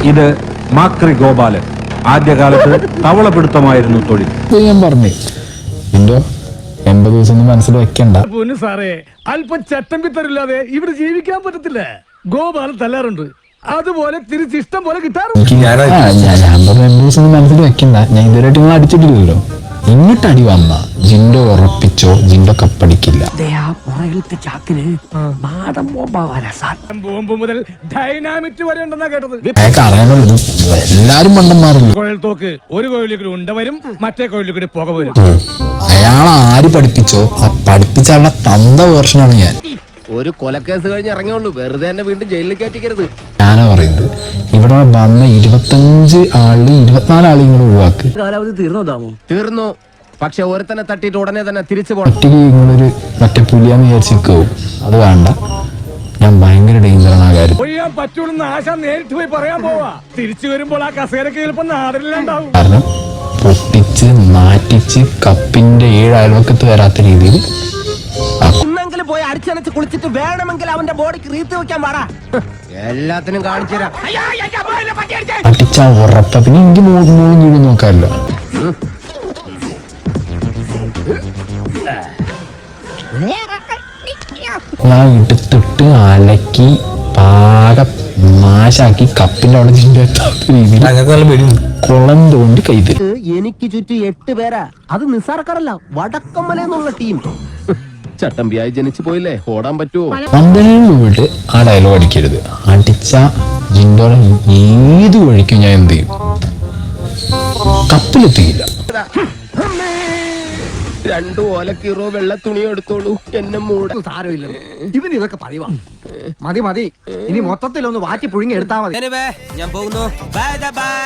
ഇത് മാക്രി ഗോപാലൻ. ആദ്യകാലത്ത് തവളപിടുത്തമായിരുന്നു തൊഴിൽ. ഞാൻ പറഞ്ഞു എന്തോ 80 ദിവസം മനസ്സിൽ വെക്കണ്ട. സാറേ അല്പം ചട്ടമ്പി തരില്ലാതെ ഇവിടെ ജീവിക്കാൻ പറ്റത്തില്ല. ഗോപാലൻ തല്ലാറുണ്ട്, അതുപോലെ തിരിച്ചിഷ്ടം പോലെ കിട്ടാറുണ്ട്. ഞാൻ 80 ദിവസം മനസ്സിൽ വെക്കണ്ട. ഞാൻ ഇതുവരെയായിട്ട് നിങ്ങൾ അടിച്ചിട്ടില്ലല്ലോ. ഇങ്ങോട്ട് അടി വന്ന ജിൻഡോ ഉറപ്പിച്ചോ, ജിൻഡോ കപ്പടിക്കില്ല. ബോംബ് മുതൽ ഡൈനാമിറ്റ് വരെ ഉണ്ടെന്നാ കേട്ടത്. അയാൾക്ക് അറിയാനുള്ളത് എല്ലാരും മണ്ടന്മാരല്ലോ. കുഴൽ തോക്ക് ഒരു കോഴിയിൽ കൂടി ഉണ്ട വരും, മറ്റേ കോഴിയിൽ കൂടി പുക വരും. അയാൾ ആര് പഠിപ്പിച്ചോ ആ പഠിപ്പിച്ച ആളുടെ തന്ത വേർഷനാണ് ഞാൻ. ഒരു കൊലക്കേസ് കഴിഞ്ഞ് ഇറങ്ങിയുള്ളൂ, വെറുതെ തന്നെ വീണ്ടും ജയിലിൽ കയറ്റിക്കരുത്. ഞാനാ പറയുന്നത് ഇവിടെ വന്ന 25 ആളിൽ 24 ആളും കൂടെ ഒഴിവാക്ക്. കാലാവധി തീർന്നു. പക്ഷെ ഒരുത്തനെ തട്ടിയിട്ട് ഉടനെ തന്നെ തിരിച്ചു പോകണം. ഒറ്റയ്ക്ക് നിങ്ങളൊരു മറ്റേ പുലിയാന്ന് വിചാരിച്ചിരിക്കും. അത് വേണ്ട, ഞാൻ ഭയങ്കര ഡേഞ്ചറാണ് ആ കാര്യം. ഒഴിയാൻ പറ്റൂന്ന് ആശ നേരിട്ട് പോയി പറയാൻ പോവാ. തിരിച്ചു വരുമ്പോൾ ആ കസേരക്ക് ചിലപ്പോ നാടില്ലാണ്ടാവും. കാരണം പൊട്ടിച്ച് നാറ്റിച്ച് കപ്പിന്റെ 7 അയൽവക്കത്ത് വരാത്ത രീതിയിൽ ഇന്നെങ്കിലും പോയി അടിച്ചനച്ച് കുളിച്ചിട്ട് വേണമെങ്കിൽ അവന്റെ ബോഡിക്ക് റീത്ത് വെക്കാൻ പാടാ. എല്ലാത്തിനും കാണിച്ചു തരാം. അടിച്ചാ ഉറപ്പ. പിന്നെ എനിക്ക് മൂന്ന് വീട് നോക്കാമല്ലോ. ഞാൻ എടുത്തിട്ട് അലക്കി പാക നാശാക്കി കപ്പിന്റെ അവിടെ എത്താത്ത രീതിയിൽ കുളം തോണ്ടി കൈത്. എനിക്ക് ചുറ്റും 8 പേരാ. അത് നിസ്സാർക്കാരല്ല, വടക്കമ്മലെന്നുള്ള ടീം. ചട്ടമ്പിയായി ജനിച്ചു പോയില്ലേ, ഓടാൻ പറ്റുമോ? പന്തലിൽ പോയിട്ട് ആ ഡയലോഗ് അടിക്കരുത്. അടിച്ച ജിൻഡോടെ ഏത് വഴിക്കും ഞാൻ എന്ത് ചെയ്യും, കപ്പിലെത്തിയില്ല. 2 ഓലക്കീറോ വെള്ള തുണിയോ എടുത്തോളൂ, എന്നെ മൂടാൻ. സാരമില്ല, ഇവന് ഇതൊക്കെ പറയുവാ. മതി ഇനി മൊത്തത്തിലൊന്ന് വാറ്റി പുഴുങ്ങി എടുത്താൽ മതി. ഞാൻ പോകുന്നു. ബൈ.